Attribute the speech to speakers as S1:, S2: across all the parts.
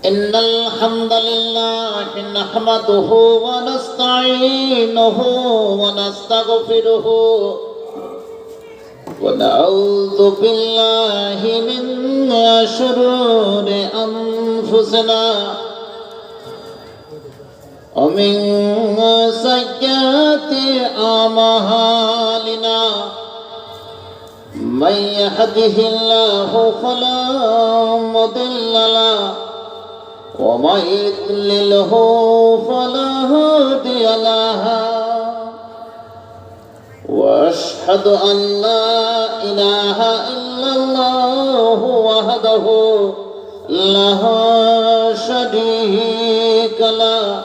S1: إن الحمد لله نحمده ونستعينه ونستغفره ونعوذ بالله من شرور أنفسنا ومن سيئات أعمالنا من يهده الله فلا مضل له ومن يضلله فلا هادي له واشهد ان لا اله الا الله وحده لا شريك له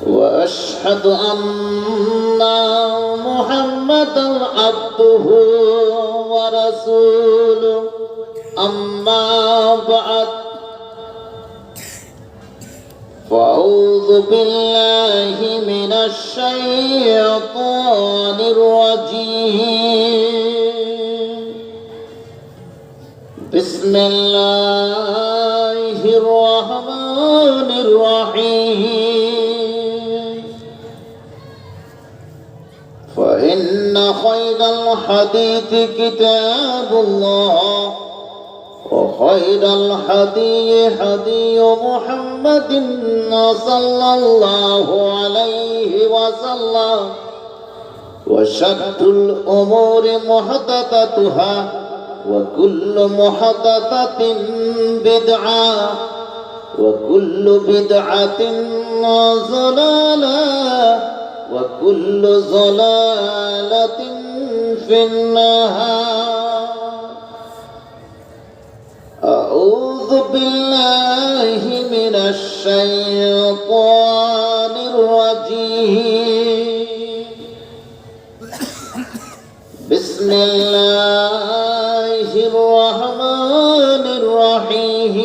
S1: واشهد ان محمدا عبده ورسوله اما بعد فأعوذ بالله من الشيطان الرجيم بسم الله الرحمن الرحيم فإن خير الحديث كتاب الله وخير الهدي هدي محمد صلى الله عليه وسلم وشر الأمور محدثاتها وكل محدثة بدعة وكل بدعة ضلالة وكل ضلالة في النار. أعوذ بالله من الشيطان الرجيم بسم الله الرحمن الرحيم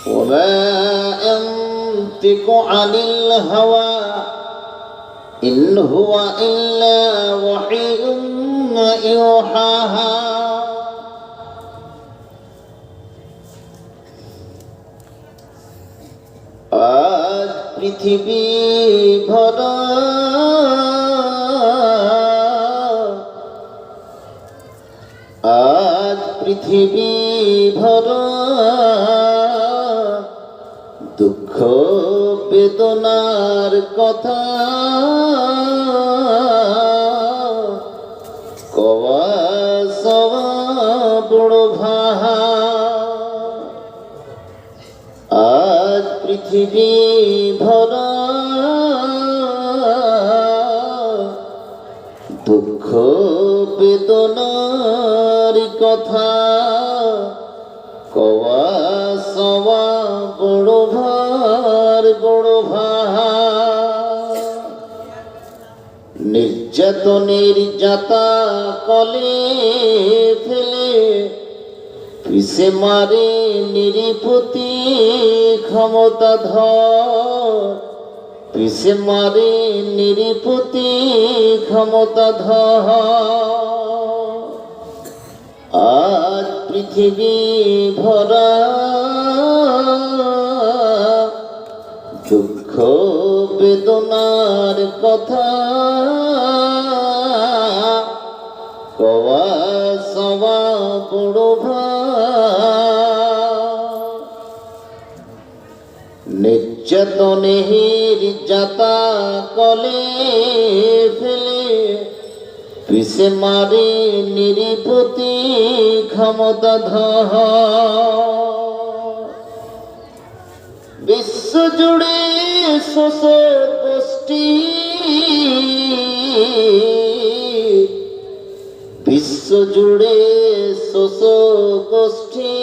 S1: وما أنطق عن الهوى إن هو إلا وحي يوحى আজ পৃথিবী ভরা আজ পৃথিবী ভরা দুঃখ বেদনার কথা কওয়া সওয়া বড় ভাহা আজ পৃথিবী ভরা দুঃখ বেদনার কথা কওয়া সওয়া বড় ভার বড় ভাহা নির্যাতনের যাতা কলে ফেলে পিছে মারে নিরীপতি ক্ষমতাধর পিছে মারে নিরীপতি ক্ষমতাধর আজ পৃথিবী ভরা দুঃখ বেদনার কথা কওয়া সওয়া বড় নির্যাতনের যাতা কলে ফেলে পিছে মারে নিরীপতি ক্ষমতাধর বিশ্বজুড়ে শোষক গোষ্ঠী বিশ্বজুড়ে শোষক গোষ্ঠী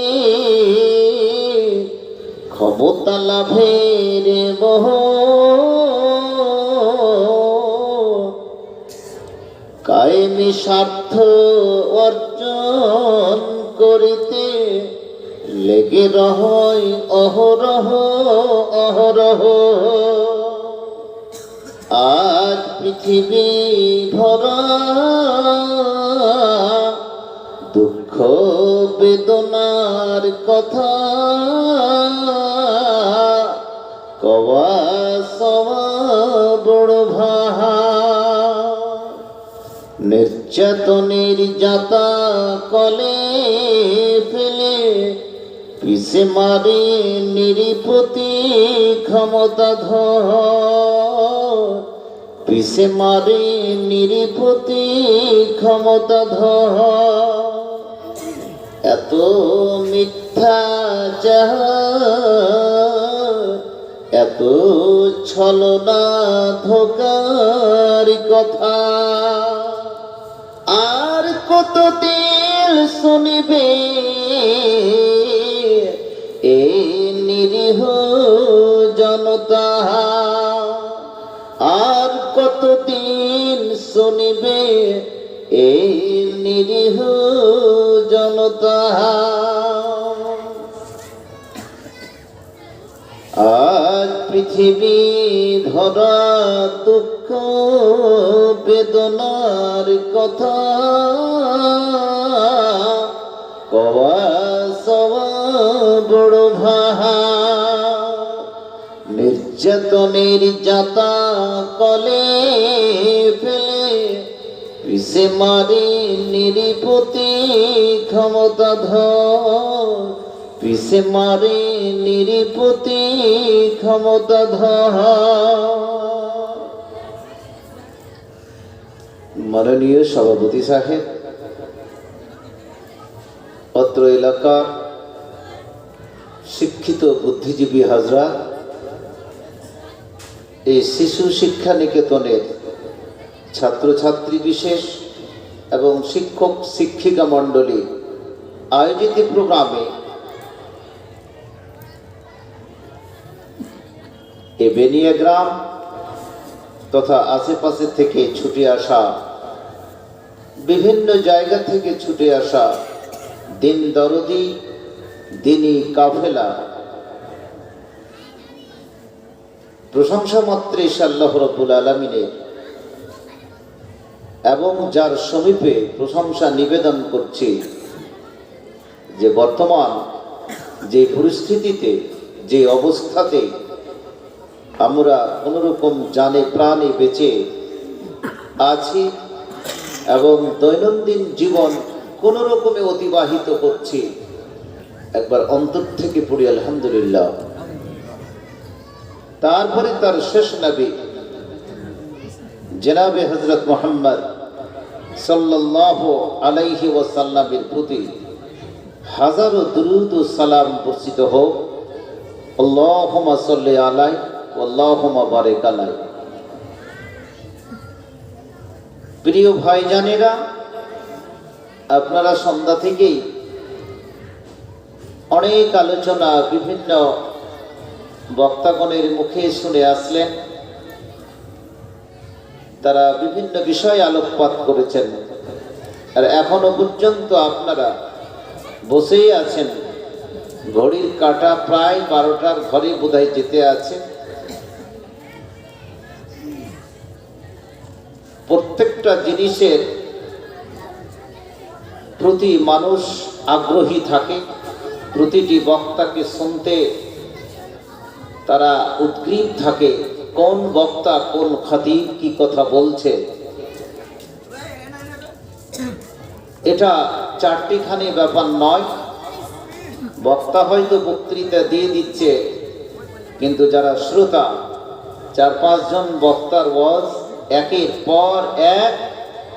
S1: ক্ষমতা লাভের মোহ কায়েমি স্বার্থ অর্জন করিতে লেগে রহয় অহরহ অহরহ আজ পৃথিবী ভরা বেদনার কথা কওয়া সওয়া বড় ভাহা নির্যাতনের যাতা কলে ফেলে পিছে মারে নিরীপতি ক্ষমতাধর পিছে মারে নিরীপতি ক্ষমতাধর এত মিথ্যা এত ছলনা ধোকার কথা আর কতদিন শুনিবে এই নিরীহ জনতা আর কতদিন শুনিবে এই নিরীহ জনতা আজ পৃথিবী ভরা দুঃখ বেদনার কথা কওয়া সওয়া বড় ভাহা নির্যাতনের যাতা কলে ফেলে পিছে মারে নিরীপতি ক্ষমতাধর পিছে মারে নিরীপতি ক্ষমতাধর মাননীয় সভাপতি সাহেব, অত্র এলাকার শিক্ষিত বুদ্ধিজীবী হাজরা, এই শিশু শিক্ষা নিকেতনের ছাত্রছাত্রী বিশেষ এবং শিক্ষক শিক্ষিকা মণ্ডলী আয়োজিত প্রোগ্রামে এ বেনিয়া গ্রাম তথা আশেপাশে থেকে ছুটে আসা বিভিন্ন জায়গা থেকে ছুটে আসা দিন দরদি দিনী কাফেলা প্রশংসা মাত্রে আল্লাহ রাব্বুল আলামিনের এবং যার সমীপে প্রশংসা নিবেদন করছি যে বর্তমান যে পরিস্থিতিতে যে অবস্থাতে আমরা কোনোরকম জানে প্রাণে বেঁচে আছি এবং দৈনন্দিন জীবন কোনো রকমে অতিবাহিত করছি, একবার অন্তর থেকে পড়ি আলহামদুলিল্লাহ। তারপরে তার শেষ নবী জনাবে হযরত মুহাম্মদ সাল্লাল্লাহু আলাইহি ওয়াসাল্লামের প্রতি হাজারো দুরূদ ও সালাম বর্ষিত হোক। আল্লাহুম্মা সাল্লি আলাইহি ওয়া আল্লাহুম্মা বারিক আলাইহি। প্রিয় ভাইজানেরা, আপনারা সন্ধ্যা থেকেই অনেক আলোচনা বিভিন্ন বক্তাগণের মুখে শুনে আসলেন। তারা বিভিন্ন বিষয়ে আলোকপাত করেছেন, আর এখনো পর্যন্ত আপনারা বসেই আছেন। ঘড়ির কাঁটা প্রায় 12টার ঘরে বোধহয় যেতে আছে। প্রত্যেকটা জিনিসের প্রতি মানুষ আগ্রহী থাকে, প্রতিটি বক্তাকে শুনতে তারা উদ্গ্রীব থাকে, কোন বক্তা কোন খতিব কি কথা বলছে। এটা চারটিখানি ব্যাপার নয়। বক্তা হয়তো বক্তৃতা দিয়ে দিচ্ছে, কিন্তু যারা শ্রোতা 4-5 জন বক্তার ওয়াজ একের পর এক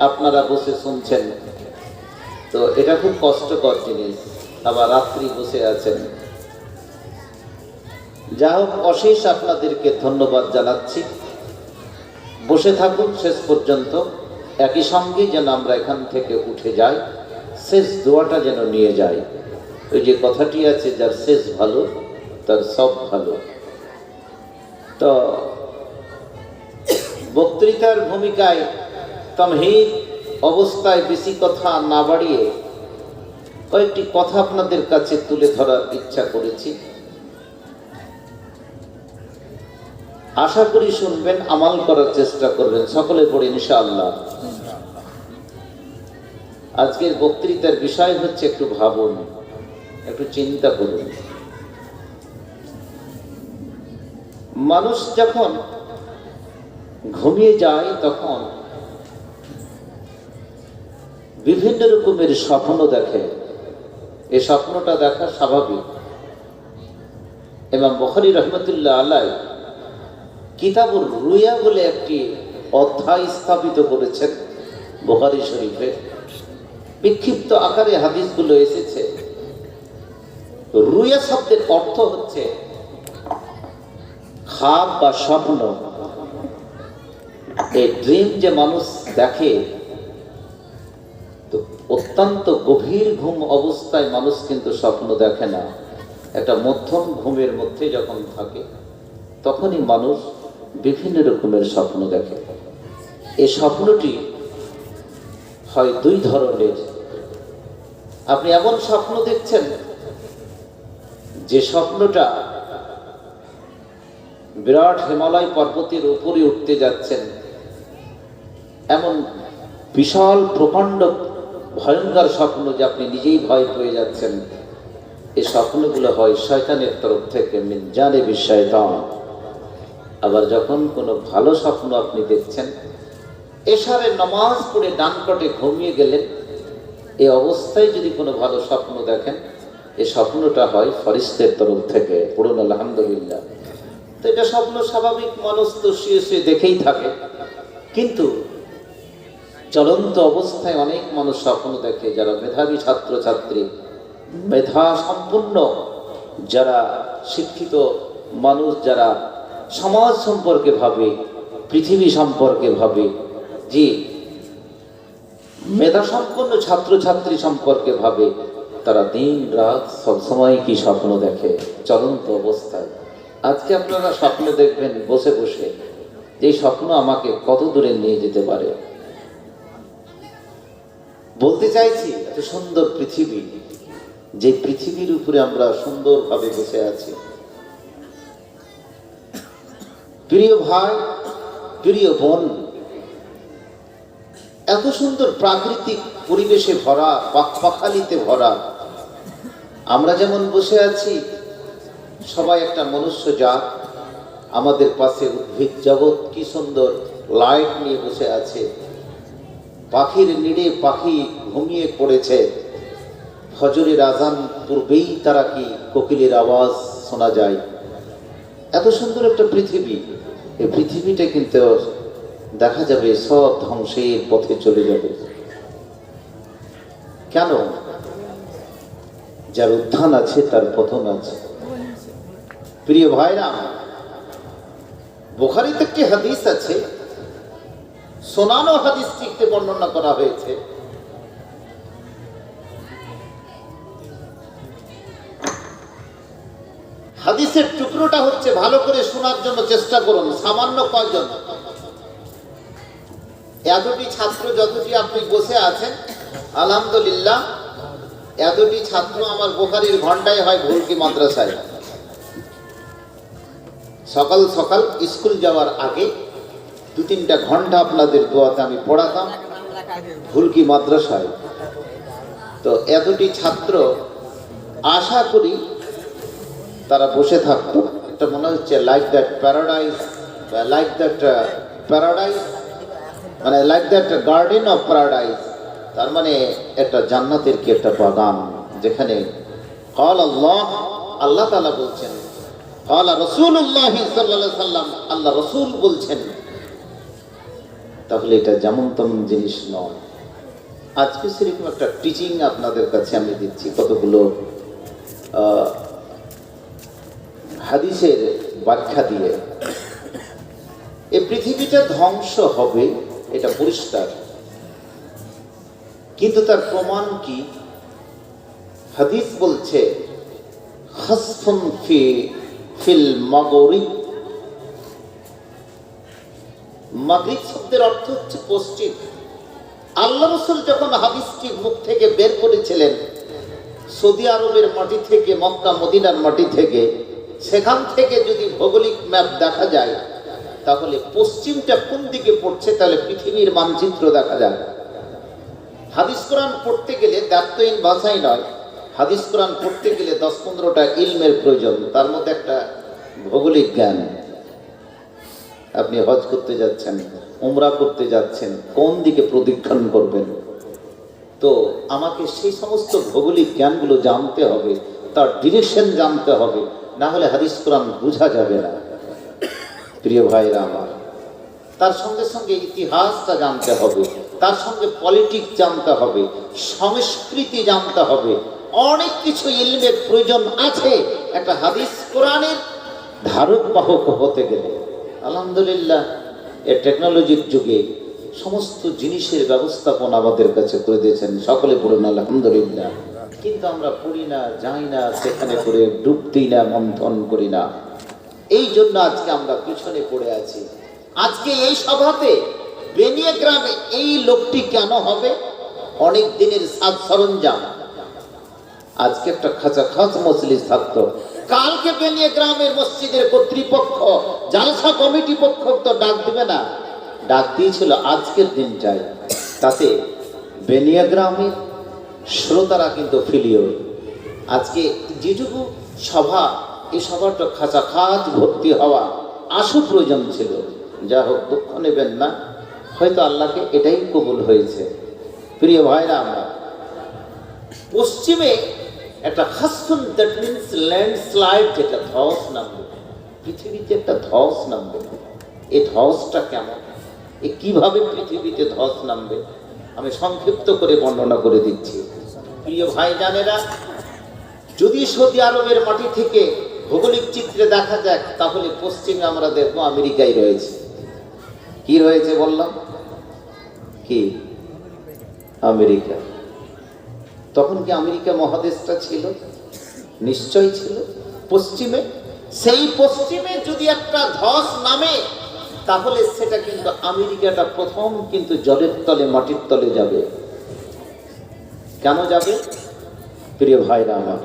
S1: আপনারা বসে শুনছেন, তো এটা খুব কষ্টকর জিনিস। আবার রাত্রি বসে আছেন। যা হোক, অশেষ আপনাদেরকে ধন্যবাদ জানাচ্ছি। বসে থাকুন শেষ পর্যন্ত, একই সঙ্গে যেন আমরা এখান থেকে উঠে যাই, শেষ দোয়াটা যেন নিয়ে যাই। ওই যে কথাটি আছে, যার শেষ ভালো তার সব ভালো। তো বক্তৃতার ভূমিকায় তামহিদ অবস্থায় বেশি কথা না বাড়িয়ে কয়েকটি কথা আপনাদের কাছে তুলে ধরার ইচ্ছা করেছি। আশা করি শুনবেন, আমাল করার চেষ্টা করবেন। সকলে পড়ে ইনশাআল্লাহ। আজকের বক্তৃতার বিষয় হচ্ছে, একটু ভাবুন, একটু চিন্তা করুন। মানুষ যখন ঘুমিয়ে যায় তখন বিভিন্ন রকমের স্বপ্ন দেখে। এই স্বপ্নটা দেখা স্বাভাবিক। ইমাম বুখারী রাহমাতুল্লাহ আলাইহি কিতাবুর রুয়া বলে একটি অধ্যায় স্থাপিত করেছেন বুখারী শরীফে। বিক্ষিপ্ত আকারে হাদিসগুলো এসেছে। রুয়া শব্দের অর্থ হচ্ছে খাব বা স্বপ্ন। এই ড্রিম যে মানুষ দেখে, তো অত্যন্ত গভীর ঘুম অবস্থায় মানুষ কিন্তু স্বপ্ন দেখে না। একটা মধ্যম ঘুমের মধ্যে যখন থাকে তখনই মানুষ বিভিন্ন রকমের স্বপ্ন দেখে। এই স্বপ্নটি হয় দুই ধরনের। আপনি এমন স্বপ্ন দেখছেন যে স্বপ্নটা বিরাট হিমালয় পর্বতের উপরে উঠতে যাচ্ছেন, এমন বিশাল প্রকাণ্ড ভয়ঙ্কর স্বপ্ন যে আপনি নিজেই ভয় পেয়ে যাচ্ছেন। এই স্বপ্নগুলো হয় শয়তানের তরফ থেকে, মিন জানিবি শয়তান। আবার যখন কোনো ভালো স্বপ্ন আপনি দেখছেন, এশারে নামাজ পড়ে ডানকটে ঘুমিয়ে গেলেন, এই অবস্থায় যদি কোনো ভালো স্বপ্ন দেখেন, এই স্বপ্নটা হয় ফেরেশতার তরফ থেকে। পড়ুন আলহামদুলিল্লাহ। তো এটা স্বপ্ন স্বাভাবিক, মানুষ তো শুয়ে শুয়ে দেখেই থাকে। কিন্তু চলন্ত অবস্থায় অনেক মানুষ স্বপ্ন দেখে, যারা মেধাবী ছাত্রছাত্রী, মেধা সম্পন্ন, যারা শিক্ষিত মানুষ, যারা সমাজ সম্পর্কে ভাবে, পৃথিবী সম্পর্কে ভাবে, যে মেধা সম্পন্ন ছাত্রছাত্রী সম্পর্কে ভাবে, তারা দিন রাত সবসময় কি স্বপ্ন দেখে চলন্ত অবস্থায়। আজকে আপনারা স্বপ্ন দেখবেন বসে বসে, যে স্বপ্ন আমাকে কত দূরে নিয়ে যেতে পারে। বলতে চাইছি, এত সুন্দর পৃথিবী, যে পৃথিবীর উপরে আমরা সুন্দরভাবে বসে আছি। প্রিয় ভাই, প্রিয় বোন, এত সুন্দর প্রাকৃতিক পরিবেশে ভরা, পাখালিতে ভরা, আমরা যেমন বসে আছি, সবাই একটা মনুষ্য জাত। আমাদের পাশে উদ্ভিদ জগৎ কি সুন্দর লাইট নিয়ে বসে আছে। পাখির নিড়ে পাখি ঘুমিয়ে পড়েছে। ফজরের আজান পূর্বেই তারা কি কোকিলের আওয়াজ শোনা যায়। এত সুন্দর একটা পৃথিবী। এই পৃথিবীটা কিন্তু দেখা যাবে সব ধ্বংসের পথে চলে যাবে। কেন? যার উত্থান আছে তার পতন আছে। প্রিয় ভাইরা, বুখারীতে একটি হাদিস আছে, শোনানো হাদিসটিতে বর্ণনা করা হয়েছে। হাদিসের টুকরোটা হচ্ছে, ভালো করে শোনার জন্য চেষ্টা করুন। সামান্য কয়জন, এতটি ছাত্র যতটি আপনি বসে আছেন, আলহামদুলিল্লাহ, এতটি ছাত্র আমার বুখারীর ঘন্টায় হয় ভুলকি মাদ্রাসায়। সকাল সকাল স্কুল যাওয়ার আগে 2-3টা ঘন্টা আপনাদের দোয়াতে আমি পড়াতাম ভুলকি মাদ্রাসায়। তো এতটি ছাত্র আশা করি তারা বসে থাকতো। এটা মনে হচ্ছে like that paradise, like that paradise, মানে like that garden of paradise. তার মানে একটা জান্নাতের কি একটা বাগান, যেখানে ক্বাল আল্লাহ, আল্লাহ তাআলা বলছেন, ক্বাল রাসূলুল্লাহ সাল্লাল্লাহু আলাইহি সাল্লাম, আল্লাহ রাসূল বলছেন। তাহলে এটা যেমন তেমন জিনিস নয়। আজকে সেরকম একটা টিচিং আপনাদের কাছে আমি দিচ্ছি, কতগুলো হাদিসের ব্যাখ্যা দিয়ে। এই পৃথিবীটা ধ্বংস হবে, এটা পরিষ্কার, কিন্তু তার প্রমাণ কি? হাদিস বলছে, খাসফুন ফিল মাগরিব। মাগরিব শব্দের অর্থ হচ্ছে পশ্চিম। আল্লাহ রাসূল যখন হাদিসটি মুখ থেকে বের করেছিলেন, সৌদি আরবের মাটি থেকে, মক্কা মদিনার মাটি থেকে, সেখান থেকে যদি ভৌগোলিক ম্যাপ দেখা যায়, তাহলে পশ্চিমটা কোন দিকে পড়ছে, তাহলে পৃথিবীর মানচিত্র দেখা যায়। হাদিস কোরআন পড়তে গেলে দায়িত্বহীন ভাষায় নয়, হাদিস কোরআন পড়তে গেলে 10-15টা ইলমের প্রয়োজন, তার মধ্যে একটা ভৌগোলিক জ্ঞান। আপনি হজ করতে যাচ্ছেন, উমরা করতে যাচ্ছেন, কোন দিকে প্রদক্ষিণ করবেন, তো আমাকে সেই সমস্ত ভৌগোলিক জ্ঞানগুলো জানতে হবে, তার ডিরেকশন জানতে হবে, না হলে হাদিস কোরআন বোঝা যাবে না। প্রিয় ভাইরা আমার, তার সঙ্গে সঙ্গে ইতিহাসটা জানতে হবে, তার সঙ্গে পলিটিক্স জানতে হবে, সংস্কৃতি জানতে হবে, অনেক কিছু ইলমের প্রয়োজন আছে একটা হাদিস কোরআনের ধারক বাহক হতে গেলে। আলহামদুলিল্লাহ, এই টেকনোলজির যুগে সমস্ত জিনিসের ব্যবস্থাপনা আমাদের কাছে করে দিয়েছেন, সকলে পড়ুন আলহামদুলিল্লাহ। কিন্তু আমরা পড়ি না, যাই না, সেখানে করে ডুব দিই না, মন্থন করি না। এই জন্য আজকে আমরা পিছনে পড়ে আছি। আজকে এই সভাতে বেনিয়া গ্রামে এই লোকটি কেন হবে? অনেক দিনের সাজ সরঞ্জাম, আজকে একটা খাঁচ মজলিস থাকতো, কালকে বেনিয়া গ্রামের মসজিদের কর্তৃপক্ষ জালসা কমিটি পক্ষ তো ডাক দিবে না, ডাক দিয়েছিল আজকের দিন চাই। তাতে বেনিয়া গ্রামের শ্রোতারা কিন্তু ফিলিও আজকে যেটুকু সভা, এই সভাটা খাঁচ ভর্তি হওয়া আশু প্রয়োজন ছিল। যা হোক, দুঃখ নেবেন না, হয়তো আল্লাহকে এটাই কবুল হয়েছে। প্রিয় ভাইরা, আমরা পশ্চিমে একটা খাসফুন, দ্যাট মিনস ল্যান্ডস্লাইড, যেটা ধস নামবে পৃথিবীতে, একটা ধস নামবে। এই ধসটা কেমন, এ কিভাবে পৃথিবীতে ধস নামবে, আমি সংক্ষিপ্ত করে বর্ণনা করে দিচ্ছি। প্রিয় ভাই জানেরা, যদি সৌদি আরবের মাটি থেকে ভৌগোলিক চিত্রে দেখা যাক, তাহলে পশ্চিমে আমরা দেখবো আমেরিকায় রয়েছে। কি রয়েছে বললাম? কি আমেরিকা। তখন কি আমেরিকা মহাদেশটা ছিল? নিশ্চয় ছিল। পশ্চিমে, সেই পশ্চিমে যদি একটা ধস নামে, তাহলে সেটা কিন্তু আমেরিকাটা প্রথম কিন্তু জলের তলে, মাটির তলে যাবে। কেন যাবে? প্রিয় ভাইরা আমার,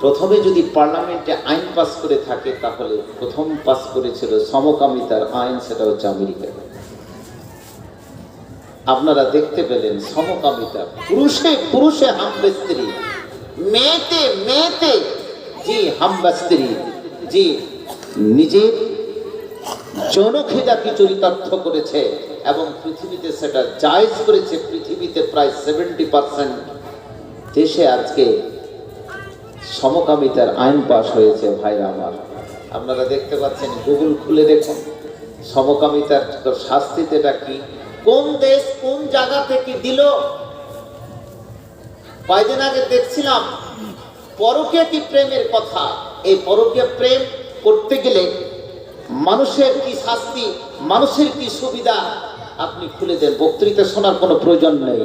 S1: প্রথমে যদি পার্লামেন্টে আইন পাস করে থাকে, তাহলে প্রথম পাস করেছিল সমকামিতার আইন, সেটা হচ্ছে আমেরিকা। আপনারা দেখতে পেলেন সমকামিতা, পুরুষে পুরুষে হামবেস্ত্রী, মেয়েতে মেয়েতে জি হামবেস্ত্রী, জি নিজের জনখিদাকে চরিতার্থ করেছে এবং পৃথিবীতে সেটা জায়েজ করেছে। পৃথিবীতে প্রায় 70% দেশে আজকে সমকামিতার আইন পাশ হয়েছে। ভাইরা আমার, আপনারা দেখতে পাচ্ছেন, গুগল খুলে দেখুন সমকামিতার শাস্তিটা কি, কোন দেশ কোন জায়গা থেকে দিল। কয়েকদিন আগে দেখছিলাম পরকীয়া কি প্রেমের কথা। এই পরকীয়া প্রেম করতে গেলে মানুষের কি শাস্তি, মানুষের কি সুবিধা, আপনি খুলে দেন, বক্তৃতা শোনার কোনো প্রয়োজন নেই।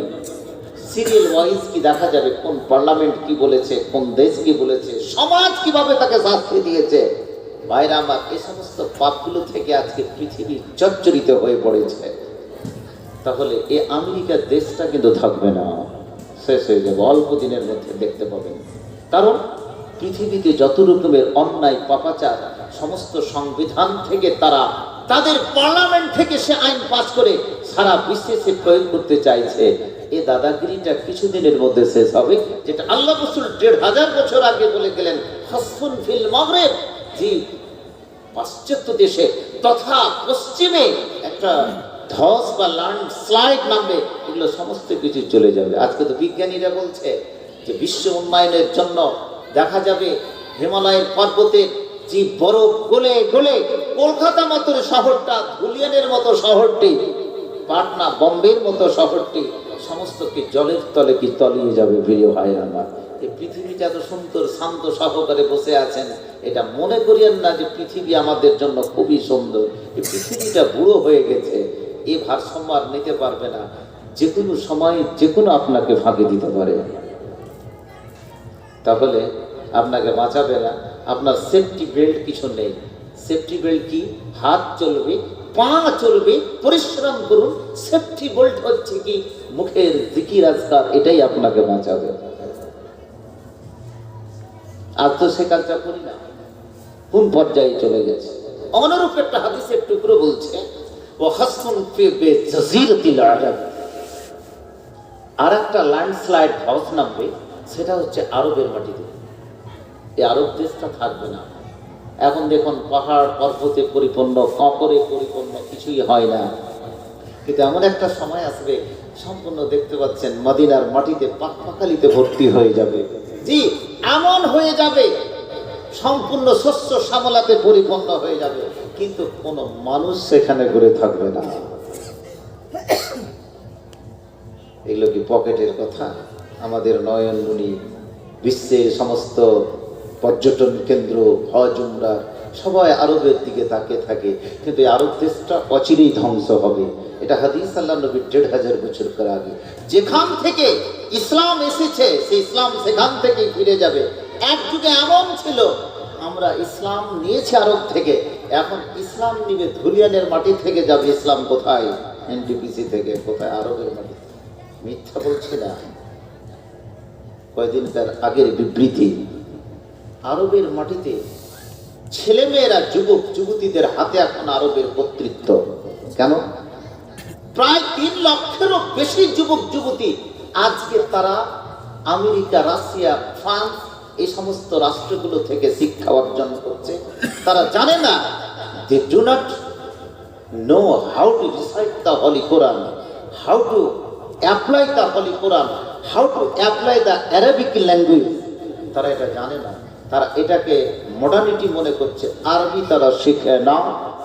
S1: সিরিয়াল ওয়াইজ কি দেখা যাবে, কোন পার্লামেন্ট কি বলেছে, কোন দেশ কি বলেছে, সমাজ কিভাবে তাকে শাস্তি দিয়েছে। ভাইরা আমার, এই সমস্ত পাপগুলো থেকে আজকে পৃথিবী জর্জরিত হয়ে পড়েছে। তাহলে এই আমেরিকার দেশটা কিন্তু থাকবে না, শেষ হয়ে যাবে অল্প দিনের মধ্যে, দেখতে পাবেন। কারণ পৃথিবীতে যত রকমের অন্যায় পাপাচার, সমস্ত সংবিধান থেকে তারা তাদের পার্লামেন্ট থেকে সে আইন পাস করে সারা বিশ্বে সে প্রয়োগ করতে চাইছে। এই দাদাগিরিটা কিছুদিনের মধ্যে শেষ হবে, যেটা আল্লাহ রাসূল ১৫০০ বছর আগে বলে গেলেন, হাসফুন ফিল মাগরিব, জি পাশ্চাত্য দেশে তথা পশ্চিমে একটা ধস বা ল্যান্ডস্লাইড নামবে, এগুলো সমস্ত কিছু চলে যাবে। আজকে তো বিজ্ঞানীরা বলছে যে বিশ্ব উন্নয়নের জন্য দেখা যাবে হিমালয়ের পর্বতের যে বরফ গলে গলে কলকাতা মতো শহরটা, ধুলিয়ানের মতো শহরটি, পাটনা বম্বের মতো শহরটি, সমস্ত কি জলের তলে কি তলিয়ে যাবে। প্রিয় ভাইরা আমার, এই পৃথিবীটা এত সুন্দর শান্ত সহকারে বসে আছেন, এটা মনে করিয়েন না যে পৃথিবী আমাদের জন্য খুবই সুন্দর। এই পৃথিবীটা বুড়ো হয়ে গেছে, এই ভারসাম্য আর নিতে পারবে না, যে কোনো সময় যে কোনো আপনাকে ফাঁকি দিতে পারে। তাহলে আপনাকে বাঁচাবে না, আপনার সেফটি বেল্ট কিছু নেই। সেফটি বেল্ট কি? হাত চলবে, পা চলবে, পরিশ্রম করুন। সেফটি বেল্ট হচ্ছে কি? মুখের জিকির আজকার, এটাই আপনাকে বাঁচাবে। আজ তো সে কাজটা করি না, কোন পর্যায়ে চলে গেছে। অনুরূপ একটা হাদিসের টুকরো বলছে, ও হাসফুন ফি জাজিরাতিল আরব, আর একটা ল্যান্ডস্লাইড ধস নামবে সেটা হচ্ছে আরবের মাটিতে। এই আরব দেশটা থাকবে না। এখন দেখুন পাহাড় পর্বতে পরিপূর্ণ, কবরে পরিপূর্ণ, কিছুই হয় না। কিন্তু এমন একটা সময় আসবে, সম্পূর্ণ দেখতে পাচ্ছেন মদিনার মাটিতে পাখালিতে ভর্তি হয়ে যাবে। জি, এমন হয়ে যাবে, সম্পূর্ণ শস্য শ্যামলাতে পরিপূর্ণ হয়ে যাবে, কিন্তু কোনো মানুষ সেখানে ঘুরে থাকবে না। এগুলো কি পকেটের কথা? আমাদের নয়নমণি, বিশ্বের সমস্ত পর্যটন কেন্দ্র, হজ উমরা সবাই আরবের দিকে তাকিয়ে থাকে, কিন্তু এই আরব দেশটা অচিরেই ধ্বংস হবে। এটা হাদিস আল্লাহ নবীর ১,৫০০ বছর আগে। যেখান থেকে ইসলাম এসেছে সেই ইসলাম সেখান থেকেই ফিরে যাবে। এক যুগে এমন ছিল, আমরা ইসলাম নিয়েছি আরব থেকে, এখন ইসলাম নিবে ধুলিয়ানের মাটি থেকে যাবে। ইসলাম কোথায়? এনটিপিসি থেকে। কোথায়? আরবের মাটি। মিথ্যা বলছি না। কয়েকদিন তার আগের বিবৃতি, আরবের মাটিতে ছেলেমেয়েরা, যুবক যুবতীদের হাতে এখন আরবের কর্তৃত্ব। কেন? প্রায় ৩ লক্ষেরও বেশি যুবক যুবতী আজকে তারা আমেরিকা, রাশিয়া, ফ্রান্স এই সমস্ত রাষ্ট্রগুলো থেকে শিক্ষা অর্জন করছে। তারা জানে না, they do not know how to recite the Holy Quran, how to apply the Holy Quran, how to apply the Arabic language. তারা এটা জানে না। তারা এটাকে মডার্নিটি মনে করছে। আরবি তারা শিখে না,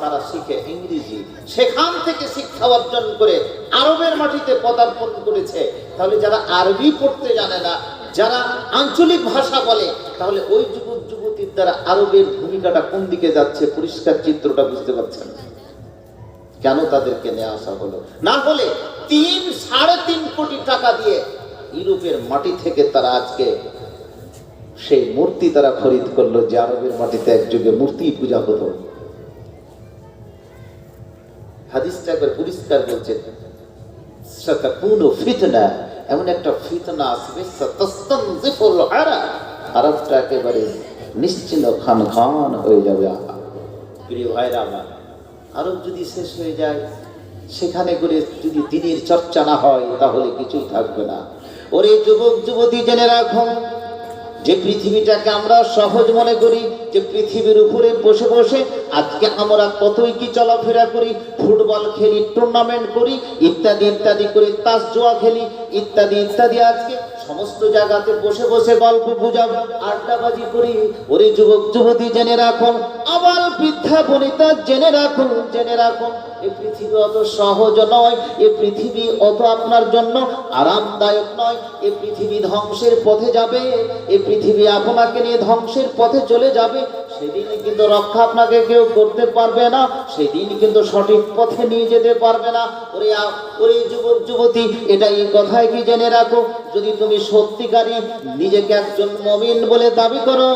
S1: তারা শিখে ইংরেজি। সেখান থেকে শিক্ষা অর্জন করে আরবের মাটিতে পদার্পণ করেছে। তাহলে যারা আরবি পড়তে জানে না, যারা আঞ্চলিক ভাষা বলে, তাহলে ওই যুবক যুবতীর দ্বারা আরবের ভূমিকাটা কোন দিকে যাচ্ছে, পরিষ্কার চিত্রটা বুঝতে পারছেন। কেন তাদেরকে নিয়ে আসা হলো? না হলে ৩-৩.৫ কোটি টাকা দিয়ে ইউরোপের মাটি থেকে তারা আজকে সেই মূর্তি তারা খরিদ করলো, যে আরবের মাটিতে এক যুগে মূর্তি পূজা হতো। হাদিসটা একবার পরিষ্কার বলছে, সাতাকুনু ফিতনা, এমন একটা ফিতনা আসবে, সাতাস্তানজিফুল আরব, আরবটা একেবারে নিশ্চিন্ত খান খান হয়ে যাবে। প্রিয় ভাইরা আমার, আরব যদি শেষ হয়ে যায়, সেখানে করে যদি দিনের চর্চা না হয়, তাহলে কিছুই থাকবে না। ওরে যুবক যুবতী, জেনে রাখো, যে পৃথিবীটাকে আমরা সহজ মনে করি, যে পৃথিবীর উপরে বসে বসে আজকে আমরা কতই কি চলাফেরা করি, ফুটবল খেলি, টুর্নামেন্ট করি, ইত্যাদি ইত্যাদি করে, তাস জুয়া খেলি, ইত্যাদি ইত্যাদি, আজকে সমস্ত জায়গাতে বসে বসে গল্প গুজব আড্ডাবাজি করি। ওরে যুবক যুবতী, জেনে রাখুন, আবার বৃদ্ধা বনিতা জেনে রাখুন, জেনে রাখুন, এই পৃথিবী অত সহজ নয়, এই পৃথিবী অত আপনার জন্য আরামদায়ক নয়। এই পৃথিবী ধ্বংসের পথে যাবে, এই পৃথিবী আপনাকে নিয়ে ধ্বংসের পথে চলে যাবে। সেদিন কিন্তু রক্ষা আপনাকে কেউ করতে পারবে না, সেদিন কিন্তু সঠিক পথে নিয়ে যেতে পারবে না। ওরে যুবক যুবতী, এটা এই কথায় কি জেনে রাখো, যদি তুমি সত্যিকারী নিজেকে একজন মুমিন বলে দাবি করো,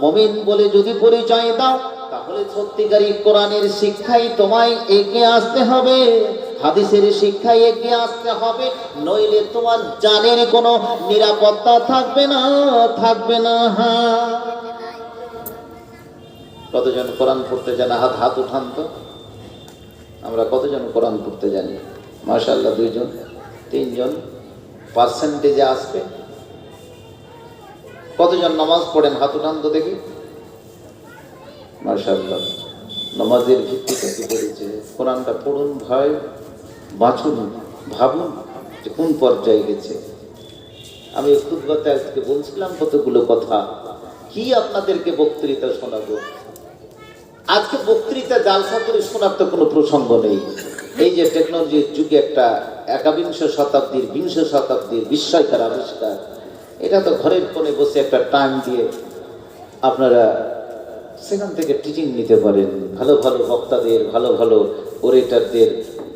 S1: মুমিন বলে যদি পরিচয় দাও, তাহলে সত্যিকারী কোরআনের শিক্ষাই তোমায় এগিয়ে আসতে হবে, হাদিসের শিক্ষায় এগিয়ে আসতে হবে, নইলে তোমার জানের কোনো নিরাপত্তা থাকবে না, থাকবে না। হ্যাঁ, কতজন কোরআন পড়তে জানে? হাত উঠান তো। আমরা কতজন কোরআন পড়তে জানি? মাশাআল্লাহ, 2 জন 3 জন, পার্সেন্টেজে আসবে। কতজন নামাজ পড়েন? হাত উঠান তো দেখি। মাশাআল্লাহ, নামাজের ভিত্তিতে কি করেছে? কোরআনটা পড়ুন, ভয় বাঁচুন, ভাবুন যে কোন পর্যায়ে গেছে। আমি খুতবাতে আজকে বলছিলাম কতগুলো কথা, কি আপনাদেরকে বক্তৃতা শোনাবো। আজকে বক্তৃতা জালসা করে শোনার তো কোনো প্রসঙ্গ নেই। এই যে টেকনোলজির যুগে একটা 21 শতাব্দীর 20 শতাব্দীর বিস্ময়কর আবিষ্কার, এটা তো ঘরের কোণে বসে একটা টাইম দিয়ে আপনারা সেখান থেকে টিচিং নিতে পারেন। ভালো ভালো বক্তাদের, ভালো ভালো ওরেটারদের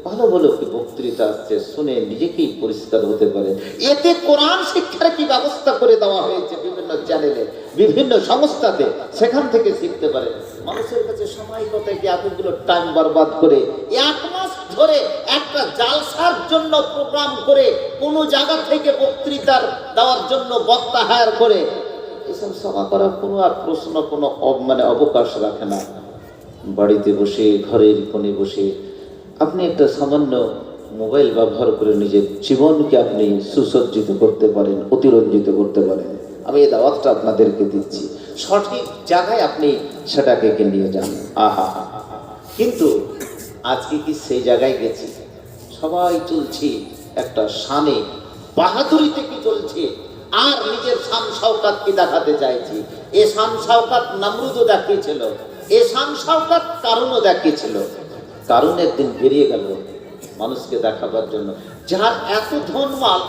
S1: ভালো ভালো কি বক্তৃতা আসছে, শুনে নিজেকেই পরিষ্কার হতে পারে। এতে কোরআন শিক্ষার কি ব্যবস্থা করে দেওয়া হয়েছে বিভিন্ন চ্যানেলে, বিভিন্ন সংস্থাতে, সেখান থেকে শিখতে পারে। মানুষের কাছে সময় কোথায় কি এতগুলো টাইম বরবাদ করে 1 মাস ধরে একটা জালসার জন্য প্রোগ্রাম করে, কোনো জায়গা থেকে বক্তৃতার দেওয়ার জন্য বক্তা হায়ার করে, এসব সভা করার কোনো আর প্রশ্ন, কোনো অবকাশ রাখে না। বাড়িতে বসে, ঘরের কোণে বসে আপনি একটা সামান্য মোবাইল ব্যবহার করে নিজের জীবনকে আপনি সুসজ্জিত করতে পারেন, অতিরঞ্জিত করতে পারেন। আমি এই দাওয়াতটা আপনাদেরকে দিচ্ছি, সঠিক জায়গায় আপনি সেটাকে নিয়ে যান। আহা, কিন্তু আজকে কি সেই জায়গায় গেছি? সবাই চলছি একটা শানে বাহাদুরিতে কি চলছে, আর নিজের শান শওকাতকে দেখাতে চাইছি। এ শান শওকাত নমরুদও দেখিয়েছিল, এ শান শওকাত কারুনও দেখিয়েছিল। কারুন একদিন বেরিয়ে গেল মানুষকে দেখাবার জন্য, যার এত ধনমাল।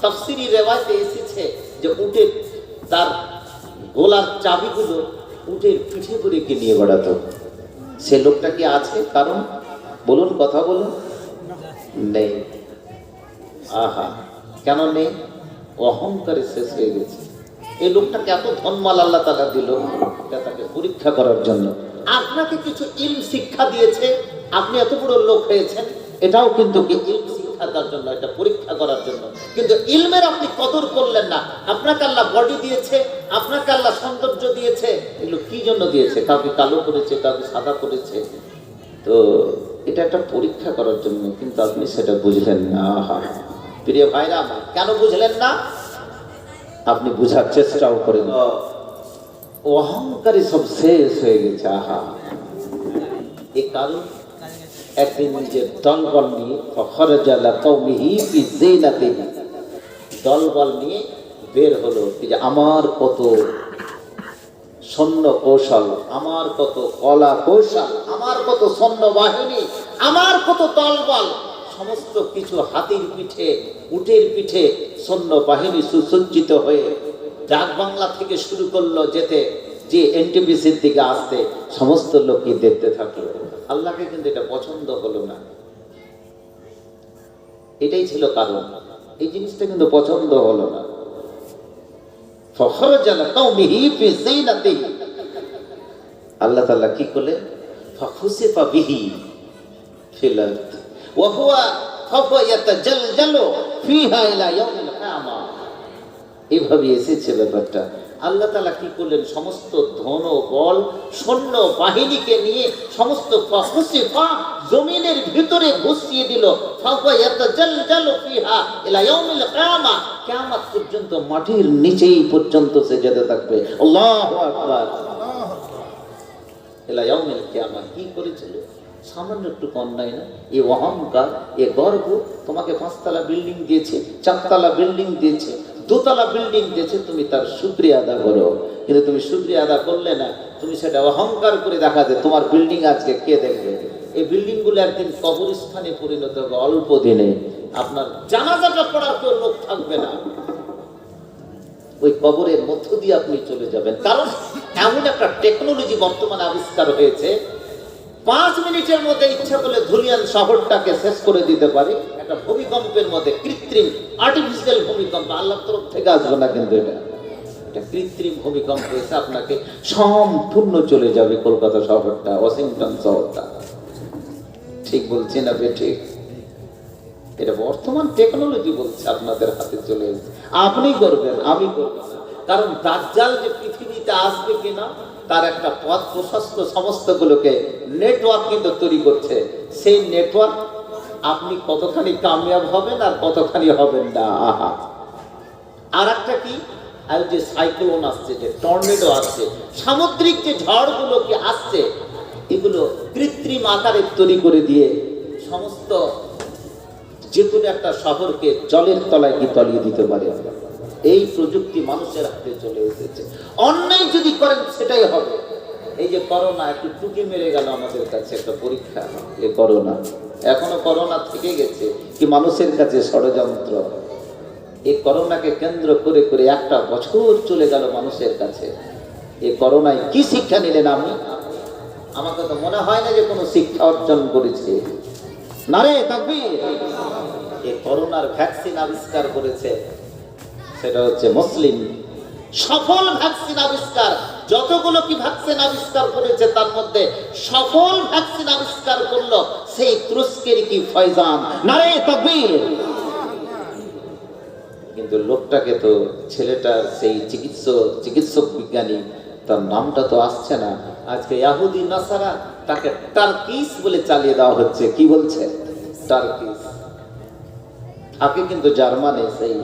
S1: তাফসীরি রেওয়ায়েতে এসেছে যে উটের তার গোলার চাবিগুলো উটের পিঠে করে কে নিয়ে বেড়াতো। সে লোকটা কি আছে? কারণ বলুন, কথা বলুন। নেই। আহা, কেন নেই? অহংকারে শেষ হয়ে গেছে। এই লোকটাকে এত ধনমাল আল্লাহ তাআলা দিল তাকে পরীক্ষা করার জন্য। আপনাকে কিছু ইলম শিক্ষা দিয়েছে, আপনি এত বড় লোক হয়েছেন, এটাও কিন্তু কি ইলম শিক্ষা দেওয়ার জন্য, এটা পরীক্ষা করার জন্য। কিন্তু ইলমের আপনি কদর করলেন না। আপনাকে আল্লাহ বডি দিয়েছে, আপনাকে আল্লাহ সৌন্দর্য দিয়েছে, এগুলো কি জন্য দিয়েছে? কাউকে কালো করেছে, কাউকে সাদা করেছে, তো এটা একটা পরীক্ষা করার জন্য। কিন্তু আপনি সেটা বুঝলেন না। প্রিয় ভাইরা, কেন বুঝলেন না? আপনি বুঝার চেষ্টাও করেন। অহংকারী সব শেষ হয়ে গেছে। আহা, এই কারণ একদিন নিজের দলবল নিয়ে দলবল নিয়ে বের হলো যে আমার কত সৈন্য কৌশল, আমার কত কলা কৌশল, আমার কত সৈন্য বাহিনী, আমার কত দলবল, সমস্ত কিছু হাতির পিঠে, উটের পিঠে সৈন্য বাহিনী সুসজ্জিত হয়ে ডাক বাংলা থেকে শুরু করলো যেতে, যে এনটিপিসির দিকে আসতে সমস্ত লোকই দেখতে থাকলো। আল্লাহকে কিন্তু এটা পছন্দ হলো না। এটাই ছিল কারণ, এই জিনিসটা কিন্তু পছন্দ হলো না। আল্লাহ তাআলা কি করলেন? ফাখুসিফা বিহি ফিল আরদ ওয়া হুয়া ফায়াতাজালজালু ফিহা ইলা ইয়াউমিল কিয়ামা। এভাবে এসেছে ব্যাপারটা। আল্লাহ তাআলা কি করলেন? সমস্ত ধন বল সৈন্য বাহিনীকে নিয়ে সমস্ত ফাখুসিফা জমিনের ভিতরে ঘুষিয়ে দিল। ফায়াতাজালজালু ফিহা ইলা ইয়াউমিল কিয়ামা, কিয়ামত পর্যন্ত মাটির নিচেই পর্যন্ত সে যেতে থাকবে। আল্লাহু আকবার। ইলা ইয়াউমিল কিয়ামা কি করেছিল? সামান্য একটু অন্যায় না? এই অহংকার, এ গর্ব তোমাকে 5 তলা বিল্ডিং দিয়েছে, 4 তলা বিল্ডিং দিয়েছে, 2 তলা বিল্ডিং দিয়েছে, তুমি তার শুকরিয়া আদা করো। কিন্তু তুমি শুকরিয়া আদা করলে না, তুমি সেটা অহংকার করে দেখাতে তোমার বিল্ডিং আজকে কে দেখবে? এই বিল্ডিং গুলো একদিন কবরস্থানে পরিণত হবে অল্প দিনে। আপনার জানাজাটা পড়ার কেউ লোক থাকবে না, ওই কবরের মধ্য দিয়ে আপনি চলে যাবেন। কারণ এমন একটা টেকনোলজি বর্তমানে আবিষ্কার হয়েছে, 5 মিনিটের মধ্যে ইচ্ছা করলে ধুলিয়ান শহরটাকে শেষ করে দিতে পারে একটা ভূমিকম্পের মধ্যে। কৃত্রিম, আর্টিফিশিয়াল ভূমিকম্প, আল্লাহর তরফ থেকে আসবে না, কিন্তু এটা কৃত্রিম ভূমিকম্প এসে আপনাকে সম্পূর্ণ চলে যাবে কলকাতা শহরটা, ওয়াশিংটন শহরটা। ঠিক বলছি না ঠিক? এটা বর্তমান টেকনোলজি বলছে আপনাদের হাতে চলে এসেছে। আপনি করবেন, আমি করব না। কারণ দাজ্জাল যে পৃথিবীতে আসবে কিনা তার একটা পথ প্রশস্ত, সমস্তগুলোকে নেটওয়ার্ক কিন্তু তৈরি করছে। সেই নেটওয়ার্ক আপনি কতখানি কামিয়াব হবেন আর কতখানি হবেন না। আহা, আর একটা কি, আর যে সাইক্লোন আসছে, যে টর্নেডো আসছে, সামুদ্রিক যে ঝড়গুলো কি আসছে, এগুলো কৃত্রিম আকারে তৈরি করে দিয়ে সমস্ত যে কোনো একটা শহরকে জলের তলায় কি তলিয়ে দিতে পারে। এই প্রযুক্তি মানুষের হাতে চলে এসেছে। অন্যায় যদি করেন সেটাই হবে। এই যে করোনা একটু টুকি মেরে গেল আমাদের কাছে, একটা পরীক্ষা। এই করোনা এখনো করোনা থেকে গেছে কি মানুষের কাছে ষড়যন্ত্র। এই করোনাকে কেন্দ্র করে করে একটা বছর চলে গেল মানুষের কাছে। এই করোনায় কি শিক্ষা নিলেন? আমাকে তো মনে হয় না যে কোনো শিক্ষা অর্জন করেছে। নারে তাকবীর। এই করোনার ভ্যাকসিন আবিষ্কার করেছে, সেটা হচ্ছে মুসলিম। সফল ভ্যাকসিন আবিষ্কার, যতগুলো কি ভ্যাকসিন আবিষ্কার করেছে তার মধ্যে সফল ভ্যাকসিন আবিষ্কার করলো সেই তুরস্কের কি ফয়জান। নারে তাকবীর। কিন্তু লোকটাকে তো, ছেলেটার সেই চিকিৎসক বিজ্ঞানী, তার নামটা তো আসছে না। আজকে ইহুদি নাসারা তাকে টার্কিস বলে চালিয়ে দেওয়া হচ্ছে। কি বলছে? টার্কিস। থাকে কিন্তু জার্মানে সেই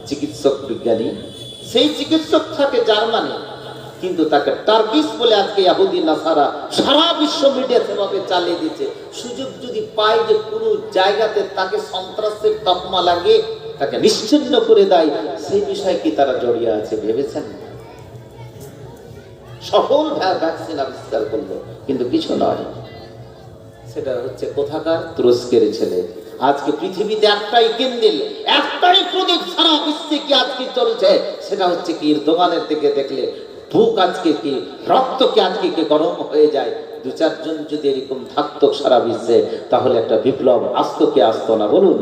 S1: চিকিৎসক বিজ্ঞানী, সেই চিকিৎসক থাকে জার্মানি, কিন্তু তাকে টার্কিশ বলে আজকে ইহুদি নাসারা সারা বিশ্ব মিডিয়া সেভাবে চালিয়ে দিচ্ছে। সুযোগ যদি পায় যে কোনো জায়গাতে তাকে সন্ত্রাসের তকমা লাগে, তাকে নিশ্চিহ্ন করে দেয়, সেই বিষয়ে কি তারা জড়িয়ে আছে ভেবেছেন? সফল ভ্যাকসিন আবিষ্কার করলো, কিন্তু কিছু নয়। সেটা হচ্ছে কোথাকার? তুরস্কের ছেলে। আজকে পৃথিবীতে একটাই কেন্দ্র, একটাই প্রদীপ সারা বিশ্বে কি আজকে চলছে, সেটা হচ্ছে কি দোকানের দিকে দেখলে বুক আজকে কি রক্তকে আজকে কি গরম হয়ে যায়। দু চারজন যদি এরকম থাকতো সারা বিশ্বে, তাহলে একটা বিপ্লব আসতো কি আসতো না বলুন?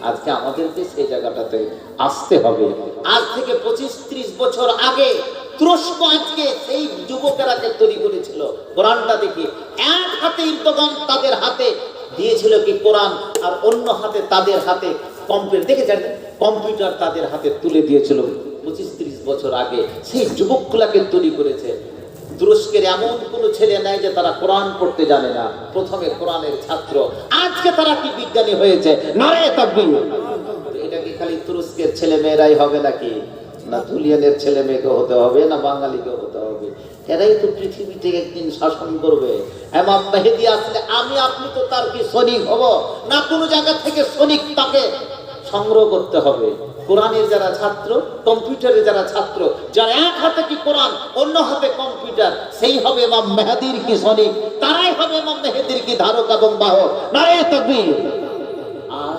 S1: আজকে আমাদেরকে সেই জায়গাটাতে আসতে হবে। আজ থেকে 25-30 বছর আগে তুরস্ক আজকে সেই যুবকেরাকে তৈরি করেছিল। কোরআনটা দেখি, এক হাতে ইরদোগান তাদের হাতে দিয়েছিল কি কোরআন, আর অন্য হাতে তাদের হাতে কম্পিউটার, দেখেছেন কম্পিউটার তাদের হাতে তুলে দিয়েছিল 25-30 বছর আগে। সেই যুবকগুলাকে তৈরি করেছে। তুরস্কের এমন কোনো ছেলে নাই যে তারা কোরআন পড়তে জানে না, প্রথমে কোরআনের ছাত্র। আজকে তারা কি বিজ্ঞানী হয়েছে? নারে তাকবীর! এটা কি খালি তুরস্কের ছেলে মেয়েরাই হবে নাকি? না তুলিয়ানের ছেলে মেয়েকে হতে হবে, না বাঙালিকে হতে হবে? এরাই তো পৃথিবীতে একদিন শাসন করবে। ইমাম মেহেদী আসলে আমি আপনি তো তার কি সৈনিক হব না? কোনো জায়গা থেকে সৈনিক তাকে সংগ্রহ করতে হবে। কোরআনের যারা ছাত্র, কম্পিউটারের যারা ছাত্র, যারা এক হাতে কি কোরআন অন্য হাতে কম্পিউটার, সেই হবে ইমাম মেহেদীর কি সৈনিক, তারাই হবে ইমাম মেহেদীর কি ধারক এবং বাহক। নারে তাকবীর! আর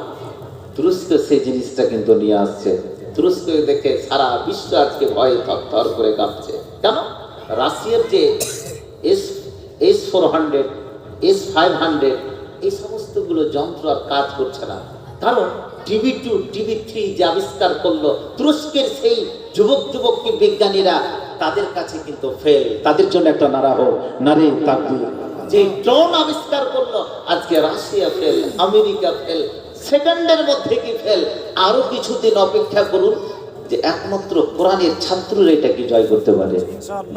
S1: তুরস্ক সেই জিনিসটা কিন্তু নিয়ে আসছে। তুরস্ক দেখে সারা বিশ্ব আজকে ভয়ে থরথর করে কাঁপছে। কেন? রাশিয়ার যে S-400, S-500 এই সমস্তগুলো যন্ত্র আর কাজ করছে না। কারণ TV-2, TV-3 যে আবিষ্কার করলো তুরস্কের সেই যুবক কি বিজ্ঞানীরা, তাদের কাছে কিন্তু ফেল। তাদের জন্য একটা নারা হোক, নারে তাকবীর! যে ড্রোন আবিষ্কার করলো আজকে রাশিয়া ফেল, আমেরিকা ফেল, সেকেন্ডের মধ্যে কি ফেল। আরো কিছুদিন অপেক্ষা করুন, যে একমাত্র কোরআনের ছাত্ররা এটা কি জয় করতে পারে।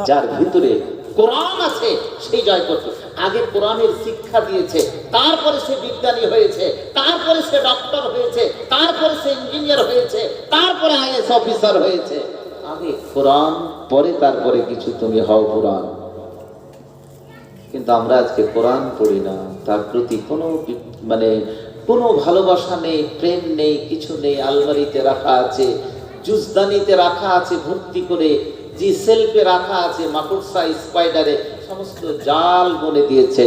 S1: যার ভিতরে কোরআন আছে সেই জয় করতে। আগে কোরআনের শিক্ষা দিয়েছে, তারপরে সে বিজ্ঞানী হয়েছে, তারপরে সে ডক্টর হয়েছে, তারপরে সে ইঞ্জিনিয়ার হয়েছে, তারপরে IAS অফিসার হয়েছে। আগে কোরআন, পরে তারপরে কিছু তুমি হও কোরআন। কিন্তু আমরা আজকে কোরআন পড়ি না, তার প্রতি কোনো ভালোবাসা নেই, প্রেম নেই, কিছু নেই। আলমারিতে রাখা আছে, জুজদানিতে রাখা আছে ভর্তি করে, যে সেলফে রাখা আছে মাকড়সা স্পাইডারে সমস্ত জাল বনে দিয়েছে,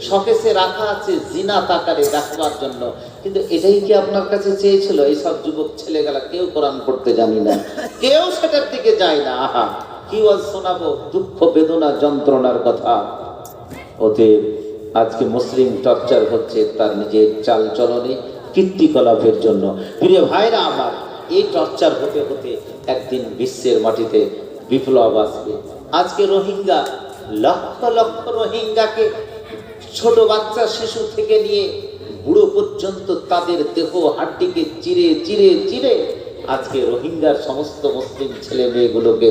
S1: শকেসে রাখা আছে জিনাত আকারে দেখবার জন্য। কিন্তু এটাই কি আপনার কাছে চেয়েছিল? এইসব যুবক ছেলেগুলা কেউ কোরআন পড়তে জানি না, কেউ সেটার দিকে যায় না। আহা, কি ওয়াজ শোনাবো দুঃখ বেদনা যন্ত্রণার কথা। অতএব আজকে মুসলিম টর্চার হচ্ছে তার নিজের চাল চলনে, কীর্তিকলাপের জন্য। প্রিয় ভাইরা আমার, এই টর্চার হতে হতে একদিন বিশ্বের মাটিতে বিপ্লব আসবে। আজকে রোহিঙ্গা, লক্ষ লক্ষ রোহিঙ্গাকে ছোট বাচ্চা শিশু থেকে নিয়ে বুড়ো পর্যন্ত তাদের দেহ হাড্ডিকে চিরে চিরে চিরে আজকে রোহিঙ্গার সমস্ত মুসলিম ছেলে মেয়েগুলোকে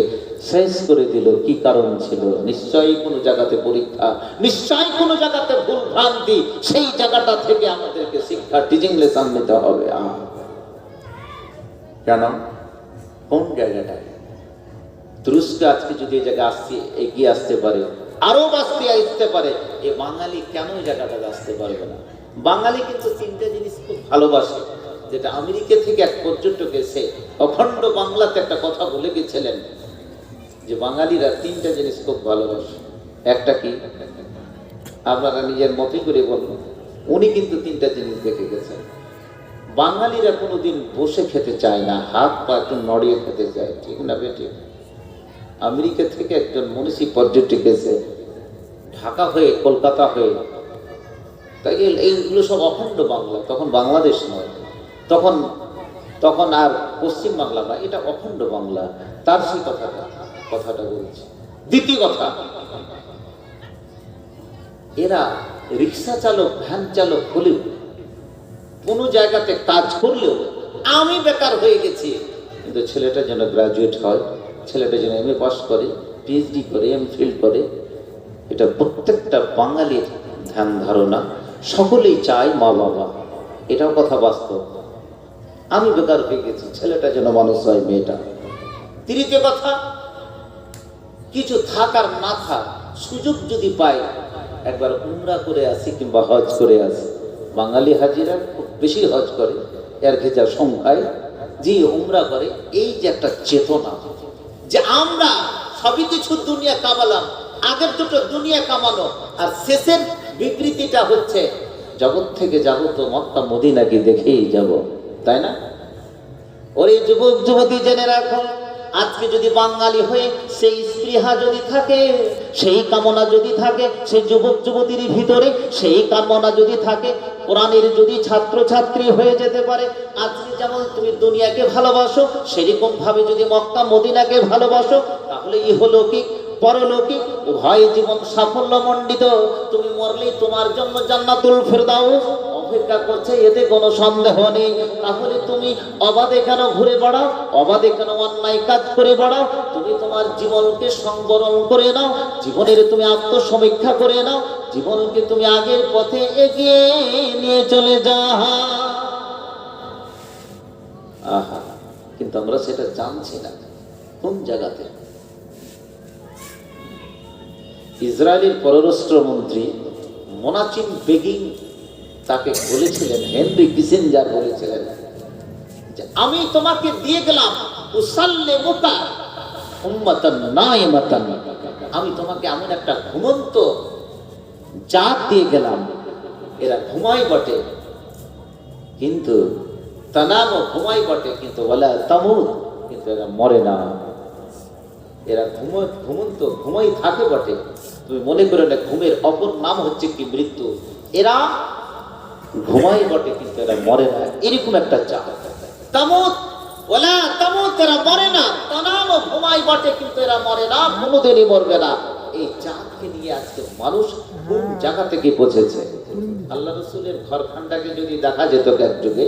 S1: শেষ করে দিল। কি কারণ ছিল? নিশ্চয়ই কোনো জায়গাতে পরীক্ষা, নিশ্চয়ই কোনো জায়গাতে ভুল ভ্রান্তি। সেই জায়গাটা থেকে আমাদেরকে শিক্ষা, টিচিং লেসন নিতে হবে। কেন? কোন জায়গাটা? তুরস্ক আজকে যদি এই জায়গায় এগিয়ে আসতে পারে, আরো আসতে পারে, এ বাঙালি কেন এই জায়গাটাতে আসতে পারবে না? বাঙালি কিন্তু তিনটা জিনিস খুব ভালোবাসে, যেটা আমেরিকা থেকে এক পর্যটক এসে অখণ্ড বাংলাতে একটা কথা বলে গেছিলেন, যে বাঙালিরা তিনটা জিনিস খুব ভালোবাসে। একটা কি? আপনারা নিজের মতই করে বলুন। উনি কিন্তু তিনটা জিনিস দেখে গেছেন। বাঙালিরা কোনোদিন বসে খেতে চায় না, হাত পা একটু নড়িয়ে খেতে চায়, ঠিক না বেঠিক? আমেরিকা থেকে একজন মনীষী পর্যটক এসে ঢাকা হয়ে, কলকাতা হয়ে, তাই এইগুলো সব অখণ্ড বাংলা, তখন বাংলাদেশ নয়, তখন আর পশ্চিম বাংলা না, এটা অখণ্ড বাংলা। তার সেই কথাটা বলছি। দ্বিতীয় কথা, এরা রিক্সা চালক, ভ্যান চালক হলেও, কোনো জায়গাতে কাজ করলেও, আমি বেকার হয়ে গেছি, কিন্তু ছেলেটা যেন গ্রাজুয়েট হয়, ছেলেটা যেন MA পাস করে, PhD করে, MPhil করে, এটা প্রত্যেকটা বাঙালির ধ্যান ধারণা। সকলেই চায় মা বাবা, এটাও কথা বাস্তব। আমি বেকার হয়ে গেছি, ছেলেটা যেন মানুষ হয়, মেয়েটা। তৃতীয় কথা, কিছু থাক আর না থাক, সুযোগ যদি পাই একবার উমরা করে আসি কিংবা হজ করে আসি। বাঙালি হাজিরা খুব বেশি হজ করে, এর ভেজা সংখ্যায় যে উমরা করে। এই যে একটা চেতনা যে আমরা সবই কিছু দুনিয়া কামালাম, আগের দুটো দুনিয়া কামানো, আর শেষের বিবৃতিটা হচ্ছে জগৎ থেকে যাব তো মক্কা মদিনাকে দেখেই যাব, তাই না? ওরে যুবক যুবতী, জেনে রাখো, আজকে যদি বাঙালি হয়ে সেই স্পৃহা যদি থাকে, সেই কামনা যদি থাকে, সেই যুবক যুবতীর ভিতরে সেই কামনা যদি থাকে, কোরআনের যদি ছাত্র ছাত্রী হয়ে যেতে পারে, আজকে যেমন তুমি দুনিয়াকে ভালোবাসো সেরকম ভাবে যদি মক্কা মদিনাকে ভালোবাসো, তাহলে ইহলৌকিক পরলৌকিক উভয় জীবন সাফল্য মণ্ডিত। তুমি মরলেই তোমার জন্য জান্নাতুল ফেরদাউস অপেক্ষা করছে, এতে কোনো সন্দেহ নেই। তাহলে তুমি অবাধে কেন ঘুরে বেড়াও, অবাধে কেন অন্যায় কাজ করে বেড়াও? তুমি তোমার জীবনকে সংবরণ করে নাও, জীবনের তুমি আত্মসমীক্ষা করে নাও, জীবনকে তুমি আগের পথে এগিয়ে নিয়ে চলে যাও। আহা, কিন্তু আমরা সেটা জানছি না কোন জায়গাতে। ইসরায়েলের পররাষ্ট্রমন্ত্রী মোনাচিম বেগিং তাকে বলেছিলেন, হেনরি কিসিঞ্জার বলেছিলেন যে আমি তোমাকে দিয়ে গেলাম উসাল্লে মুকা উম্মাতান নাইমাতান, আমি তোমাকে এমন একটা ঘুমন্ত জাত দিয়ে গেলাম, এরা ঘুমাই বটে কিন্তু তানামও ঘুমাই বটে কিন্তু ওয়ালা তামুত, কিন্তু এরা মরে না। এরা ঘুমন্ত ঘুমাই থাকে বটে, তুমি মনে করে না ঘুমের অপর নাম হচ্ছে কি মৃত্যু। এরা ঘুমাই বটে কিন্তু এরা মরে না, এরকম একটা চাপ। তামুত ওয়ালা তামুত, এরা মরে না। তানামও ঘুমাই বটে কিন্তু এরা মরে না, কোনোদিনই মরবে না। এই চাঁদকে নিয়ে আজকে মানুষ কোন জায়গা থেকে পৌঁছেছে। আল্লাহ রসুলের ঘরখানটাকে যদি দেখা যেত এক যুগে,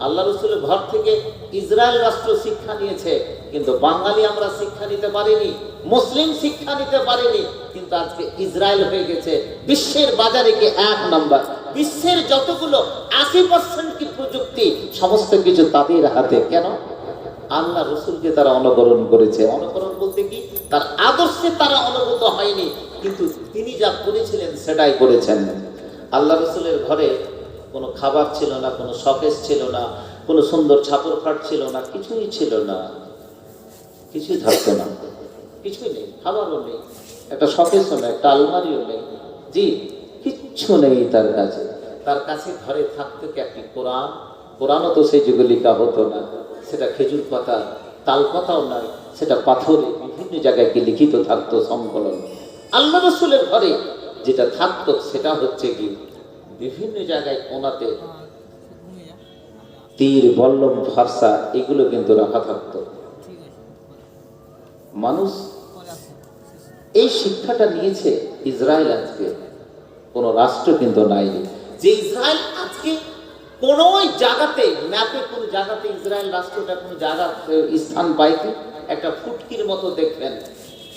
S1: আল্লাহ রসুলের ঘর থেকে ইসরায়েল রাষ্ট্র শিক্ষা নিয়েছে, কিন্তু বাঙালি আমরা শিক্ষা নিতে পারিনি, মুসলিম শিক্ষা নিতে পারিনি। কিন্তু আজকে ইসরায়েল হয়ে গেছে বিশ্বের বাজারে কি 1 নম্বর। বিশ্বের যতগুলো 80% কি প্রযুক্তি, সমস্ত কিছু তাদের হাতে। কেন? আল্লাহ রসুলকে তারা অনুকরণ করেছে। অনুকরণ বলতে কি, তার আদর্শে তারা অনুভূত হয়নি, কিন্তু তিনি যা করেছিলেন সেটাই করেছেন। আল্লাহ রসুলের ঘরে কোনো খাবার ছিল না, কোনো শকেস ছিল না, কোনো সুন্দর ছাপর খাট ছিল না, কিছুই ছিল না, কিছুই থাকতো না, কিছুই নেই, খাবারও নেই, একটা শকেসও নেই, একটা আলমারিও নেই, জি কিচ্ছু নেই তার কাছে। তার কাছে ঘরে থাকতো কি একটি কোরআন। কোরআনও তো সেই যুগে লেখা হতো না, সেটা খেজুর পাতা, তাল পাতাও নয়, সেটা পাথরে বিভিন্ন জায়গায় কি লিখিত থাকতো সংকলন। আল্লাহ রসুলের ঘরে যেটা থাকতো সেটা হচ্ছে কি বিভিন্ন জায়গায় কোনাতে তীর বল্লম ফারসা এগুলো কিন্তু রাখা থাকতো। মানুষ এই শিক্ষাটা নিয়েছে। ইসরায়েল আজকে কোনো রাষ্ট্র কিন্তু নাই, যে ইসরায়েল আজকে কোন জায়গাতে ম্যাপে কোন জায়গাতে ইসরায়েল রাষ্ট্রটা কোন জায়গা স্থান পাইছে একটা ফুটকির মতো দেখবেন।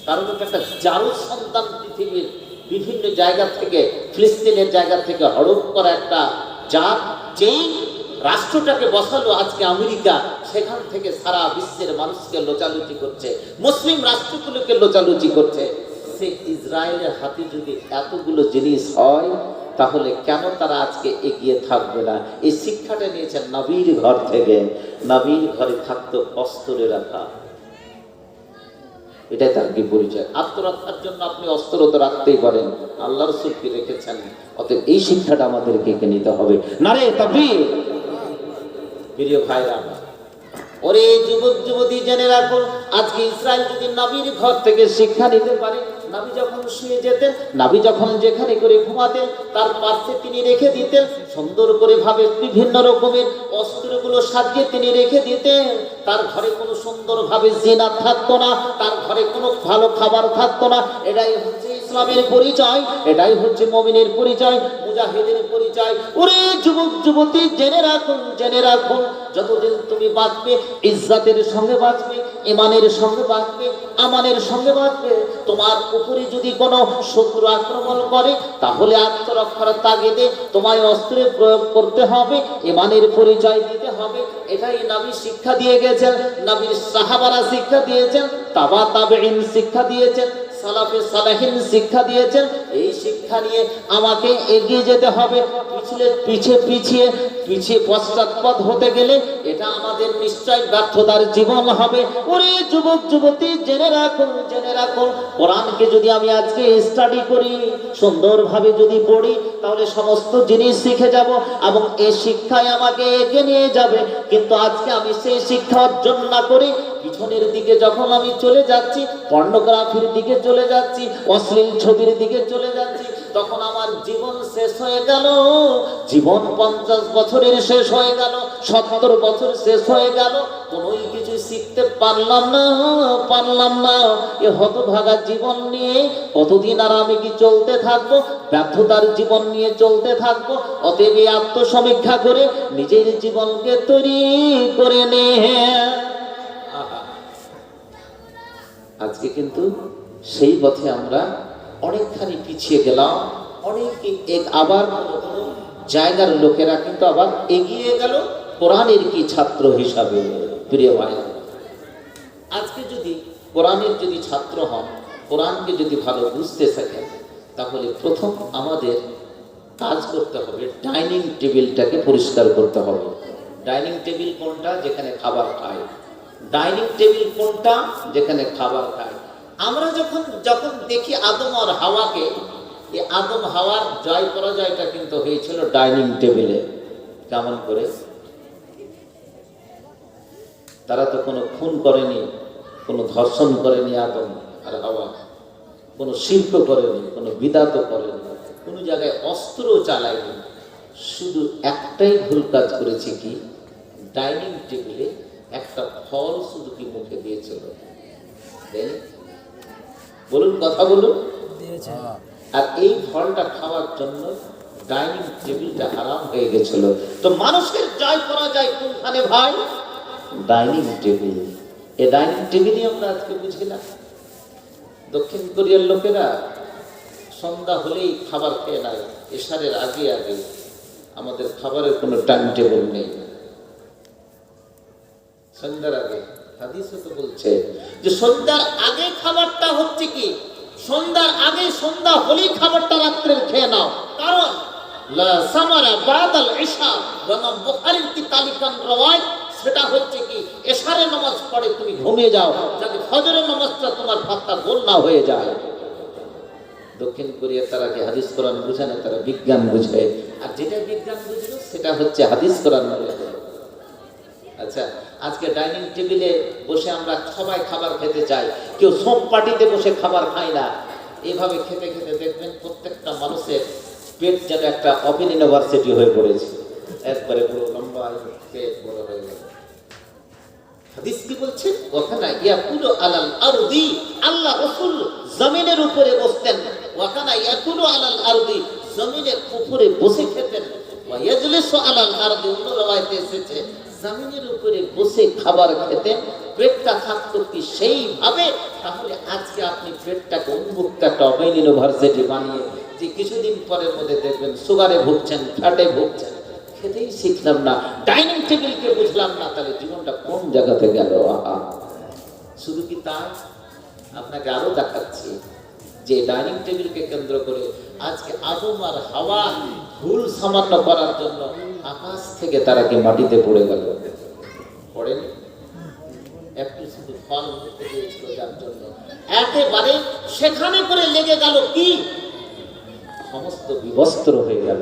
S1: কারণ এটা একটা জারু সন্তান, পৃথিবীর বিভিন্ন জায়গা থেকে, ফিলিস্তিনের জায়গা থেকে হড়প করা একটা জাত, যেই রাষ্ট্রটাকে বসালো আজকে আমেরিকা, সেখান থেকে সারা বিশ্বের মানুষকে লোচালুচি করছে, মুসলিম রাষ্ট্রগুলোকে লোচালুচি করছে। সে ইসরায়েলের হাতে যদি এতগুলো জিনিস হয়, তাহলে কেন তারা আজকে এগিয়ে থাকবে না? এই শিক্ষাটা নিয়েছেন নবীর ঘর থেকে। নবীর ঘরে থাকতো অস্ত্রে রাখা, এটাই তার কি পরিচয়। আত্মরক্ষার জন্য আপনি অস্ত্র তো রাখতেই পারেন, আল্লাহ রাসূলকে রেখেছেন। অতএব এই শিক্ষাটা আমাদেরকে নিতে হবে। নারে তাকবীর। প্রিয় ভাইরা, ওরে যুবক যুবতী, জেনে রাখুন, আজকে ইসরায়েল যদি নবীর ঘর থেকে শিক্ষা নিতে পারে, নবী যখন শুয়ে যেতেন, নবী যখন যেখানে করে ঘুমাতেন, তার পাশে তিনি রেখে দিতেন সুন্দর করে ভাবে বিভিন্ন রকমের অস্ত্রগুলো সাজিয়ে তিনি রেখে দিতেন। তার ঘরে কোনো সুন্দর ভাবে জিনাত থাকতো না, তার ঘরে কোনো ভালো খাবার থাকতো না। এটাই হচ্ছে ইসলামের পরিচয়, এটাই হচ্ছে মুমিনের পরিচয়, মুজাহিদের পরিচয়। ওরে যুবক যুবতী, জেনে রাখুন, জেনে রাখুন, যতদিন তুমি বাঁচবে ইজ্জতের সঙ্গে বাঁচবে, ইমানের সঙ্গে বাঁচবে, আমানের সঙ্গে বাঁচবে। তোমার উপরে যদি কোনো শত্রু আক্রমণ করে, তাহলে আত্মরক্ষার তাগিদে তোমায় অস্ত্রের প্রয়োগ করতে হবে, ইমানের পরিচয় দিতে হবে। হবে, এটাই নবী শিক্ষা দিয়ে গেছেন, নবীর সাহাবারা শিক্ষা দিয়েছেন, তাবা তাবেঈন শিক্ষা দিয়েছেন, সালাফে সালেহিন শিক্ষা দিয়েছেন। এই শিক্ষা নিয়ে আমাকে এগিয়ে যেতে হবে। পিছিয়ে পশ্চাৎপদ হতে গেলে এটা আমাদের নিশ্চয় ব্যর্থতার জীবন হবে। ওরে যুবক যুবতী, জেনে রাখুন, কোরআনকে যদি আমি আজকে স্টাডি করি, সুন্দরভাবে যদি পড়ি, তাহলে সমস্ত জিনিস শিখে যাব এবং এই শিক্ষায় আমাকে এগিয়ে নিয়ে যাবে। কিন্তু আজকে আমি সেই শিক্ষা অর্জন না করে পিছনের দিকে যখন আমি চলে যাচ্ছি, পর্নোগ্রাফির দিকে চলে যাচ্ছি, অশ্লীল ছবির দিকে চলে যাচ্ছি, তখন আমার জীবন শেষ হয়ে গেল। জীবন 50 বছরের শেষ হয়ে গেল, 70 বছর শেষ হয়ে গেল, কোনোই কিছু শিখতে পারলাম না। এ হতভাগা জীবন নিয়ে কতদিন আর আমি কি চলতে থাকবো? ব্যর্থতার জীবন নিয়ে চলতে থাকবো। অতএব আত্মসমীক্ষা করে নিজের জীবনকে তৈরি করে নে। আজকে কিন্তু সেই পথে আমরা অনেকখানি পিছিয়ে গেলাম। আবার জায়গার লোকেরা কিন্তু আবার এগিয়ে গেল কোরআনের কি ছাত্র হিসাবে। প্রিয় ভাই, আজকে যদি কোরআনের যদি ছাত্র হন, কোরআনকে যদি ভালো বুঝতে থাকেন, তাহলে প্রথম আমাদের কাজ করতে হবে, ডাইনিং টেবিলটাকে পরিষ্কার করতে হবে। ডাইনিং টেবিল কোনটা? যেখানে খাবার খায়। ডাইনিং টেবিল কোনটা? যেখানে খাবার খায়। আমরা যখন দেখি আদম আর হাওয়াকে, এই আদম হাওয়ার জয় পরাজয়টা কিন্তু হয়েছিল ডাইনিং টেবিলে। কেমন করে? তারা তো কোনো খুন করেনি, কোনো ধর্ষণ করেনি আদম আর হাওয়া, কোনো শিল্প করেনি, কোনো বিদাত করেনি, কোনো জায়গায় অস্ত্র চালায়নি। শুধু একটাই ভুল কাজ করেছে, কি? ডাইনিং টেবিলে একটা ফল শুধু কি মুখে দিয়েছিল। বলুন, কথা বলুন। আর এই ফলটা খাওয়ার জন্য ডাইনিং টেবিলটা হারাম হয়ে গেছিল। তো মানুষের জয় পরাজয় কোনখানে ভাই? Dining table. এই ডাইনিং টেবিলই আমরা আজকে বুঝি না। দক্ষিণ কোরিয়ার লোকেরা সন্ধ্যা হলেই খাবার খেয়ে নেয়, এশারের আগে। আমাদের খাবারের কোনো টাইম টেবিল নেই। সন্ধ্যার আগে হাদিসে তো বলছে যে সন্ধ্যার আগে খাবারটা হচ্ছে কি, সন্ধ্যার আগে, সন্ধ্যা হলেই খাবারটা রাত্রের খেয়ে নাও। কারণ লা সামারা বাদাল ইশা, যেমন বুখারীর কি তালিকান রওয়ায়াত, সেটা হচ্ছে কি এশারের নামাজ পড়ে তুমি ঘুমিয়ে যাও, যাতে ফজরের নামাজটা তোমার পাত্তা গোল না হয়ে যায়। দক্ষিণ কোরিয়া তারা কি হাদিস কোরআন বুঝে না, তারা বিজ্ঞান বুঝে। আর যেটা বিজ্ঞান বুঝলো সেটা হচ্ছে হাদিস কোরআন বুঝে। আচ্ছা, আজকে ডাইনিং টেবিলে বসে আমরা সবাই খাবার খেতে চাই, কেউ সোম পার্টিতে বসে খাবার খায় না। এইভাবে খেতে খেতে দেখবেন প্রত্যেকটা মানুষের পেট যেন একটা ওপেন ইউনিভার্সিটি হয়ে পড়েছে, একবারে পুরো লম্বা পেট বড় হয়ে গেল। হাদিস কি বলছে? ওখানে ইয়াকুলু আলাল আরদি, আল্লাহ রাসূল জমিনের উপরে বসতেন। ওখানে ইয়াকুলু আলাল আরদি, জমিনের উপরে বসে খেতেন। ওয়া ইয়াজলিসু আলাল আরদি, অন্য রাওয়ায়াতে এসেছে জমিনের উপরে বসে খাবার খেতেন। পেটটা থাকতো কি সেইভাবে। তাহলে আজকে আপনি পেটটাকে উন্মুক্ত একটা ওপেন ইউনিভার্সিটি বানিয়ে যে কিছুদিন পরের মধ্যে দেখবেন সুগারে ভুগছেন, ফ্যাটে ভুগছেন। খেতেই শিখলাম না, ডাইনিং টেবিলকে বুঝলাম না, তাহলে জীবনটা কোন জায়গাতে গেল? শুধু কি তাই? আপনাকে আরো দেখাচ্ছি যে ডাইনিং টেবিলকে কেন্দ্র করে আজকে আদম আর হাওয়া ভুল সামান্য করার জন্য আকাশ থেকে তারা কি মাটিতে পড়ে গেল? পড়েনি। একটু শুধু ফল মুখে দিয়েছিল, যার জন্য একেবারে সেখানে করে লেগে গেল কি সমস্ত বিবস্ত্র হয়ে গেল।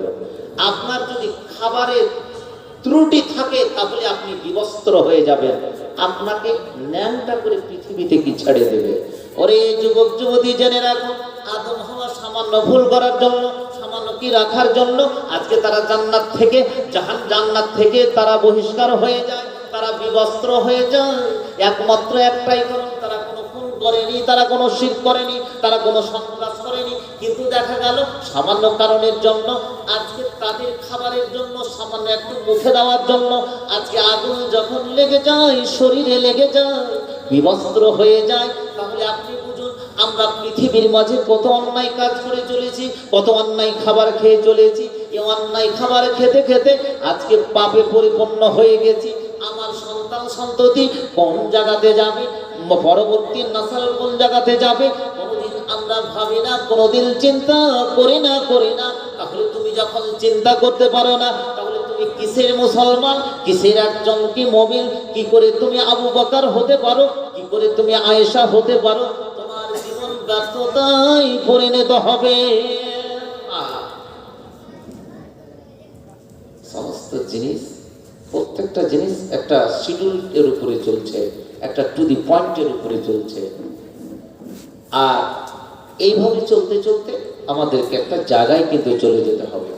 S1: আপনার যদি খাবারের ত্রুটি থাকে তাহলে আপনি বিবস্ত্র হয়ে যাবেন, আপনাকে ন্যাংটা করে পৃথিবীতে কি ছেড়ে দেবে। ওরে যুবক যুবতী, জেনে রাখো, আদম হাওয়া সামান্য ভুল করার জন্য, সামান্য কি রাখার জন্য আজকে তারা জান্নাত থেকে তারা বহিষ্কার হয়ে যায়, তারা বিবস্ত্র হয়ে যায়। একমাত্র একটাই কারণ, তারা কোনো খুন করেনি, তারা কোনো শিরক করেনি, তারা কোনো সন্ত্রাস করেনি। কিন্তু দেখা গেল সামান্য কারণের জন্য আজকে তাদের খাবারের জন্য, সামান্য একটু মুখে দেওয়ার জন্য আজকে আগুন যখন লেগে যায়, শরীরে লেগে যায়, বিবস্ত্র হয়ে যায়। তাহলে আপনি বুঝুন, আমরা পৃথিবীর মাঝে কত অন্যায় কাজ করে চলেছি, কত অন্যায় খাবার খেয়ে চলেছি। কেউ অন্যায় খাবার খেতে খেতে আজকে পাপে পরিপূর্ণ হয়ে গেছি। আমার সন্তান সন্ততি কোন জায়গাতে যাবে, পরবর্তী নাসাল কোন জায়গাতে যাবে, কোনোদিন আমরা ভাবি না, কোনোদিন চিন্তা করি না। তাহলে তুমি যখন চিন্তা করতে পারো না, তাহলে তুমি কিসের মুসলমান, কিসের একজন কি মুমিন? কি করে তুমি আবু বকর হতে পারো, কি করে তুমি আয়েশা হতে পারো? তোমার জীবন ব্যর্থতায় পরিণত হবে। সমস্ত জিনিস, প্রত্যেকটা জিনিস একটা শিডিউল এর উপরে চলছে, একটা টু দি পয়েন্টের উপরে চলছে। আর এইভাবে চলতে চলতে আমাদেরকে একটা জায়গায় কিন্তু চলে যেতে হবে।